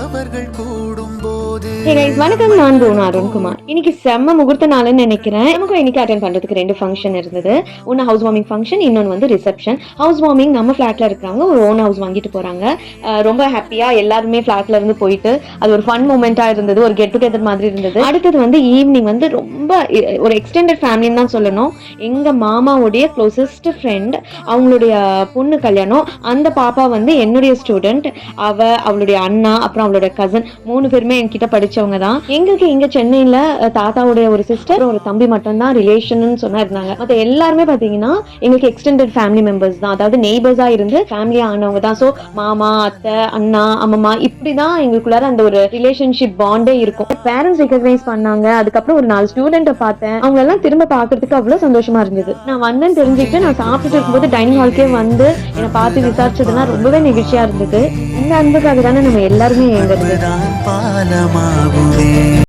அவர்கள் கூடும் போது. வணக்கம், நான் ரோனா அருண்குமார். இன்னைக்கு செம்ம முகூர்த்த நாள்னு நினைக்கிறேன். நமக்கு இன்னைக்கு அட்டென்ட் பண்றதுக்கு 2 ஃபங்க்ஷன் இருந்தது. ஒன்னு ஹவுஸ் வார்மிங் ஃபங்க்ஷன், இன்னொன்னு வந்து ரிசப்ஷன். ஹவுஸ் வார்மிங் நம்ம ஃபிளாட்ல இருக்காங்க, ஒரு ஓன் ஹவுஸ் வாங்கிட்டு போறாங்க. ரொம்ப ஹாப்பியா எல்லாருமே ஃபிளாட்ல இருந்து போயிட்டு அது ஒரு ஃபன் மூமெண்டா இருந்தது, ஒரு கெட் டுகெதர் மாதிரி இருந்தது. அடுத்தது வந்து ஈவினிங் வந்து ரொம்ப ஒரு எக்ஸ்டெண்டட் ஃபேமிலின்னு தான் சொல்லணும். எங்க மாமாவுடைய க்ளோசஸ்ட் ஃப்ரெண்ட், அவங்களுடைய பொண்ணு கல்யாணம். அந்த பாப்பா வந்து என்னுடைய ஸ்டூடெண்ட். அவளுடைய அண்ணா, அப்புறம் அவளோட கசன், 3 பேருமே என்கிட்ட படிச்சவங்க தான். எங்களுக்கு இங்க சென்னையில தாத்தாவுடைய ஒரு சிஸ்டர், ஒரு தம்பி மட்டும் தான் ரிலேஷன் சொன்னா இருந்தாங்க. மத்த எல்லாருமே பாத்தீங்கன்னா எங்களுக்கு எக்ஸ்டெண்டட் ஃபேமிலி மெம்பர்ஸ் தான், அதாவது நெய்பர்ஸா இருந்து ஃபேமிலியா ஆனவங்க தான். சோ மாமா, அத்தை, அண்ணா, அம்மம்மா, இப்படிதான் எங்களுக்குள்ளார அந்த ஒரு ரிலேஷன்ஷிப் பாண்டே இருக்கும். பேரண்ட்ஸ் ரெகக்னைஸ் பண்ணாங்க. அதுக்கப்புறம் ஒரு 4 ஸ்டூடெண்ட்டை பார்த்தேன். அவங்க எல்லாம் திரும்ப பாக்குறதுக்கு அவ்வளவு சந்தோஷமா இருந்தது. நான் வந்தேன்னு தெரிஞ்சுக்கிட்டு நான் சாப்பிட்டுட்டு இருக்கும்போது டைனிங் ஹால்க்கே வந்து என்னை பார்த்து விசாரிச்சதுன்னா ரொம்பவே நெகிழ்ச்சியா இருந்தது. இந்த அன்புக்காக தானே நம்ம எல்லாருமே எங்க பாலமாகுவே.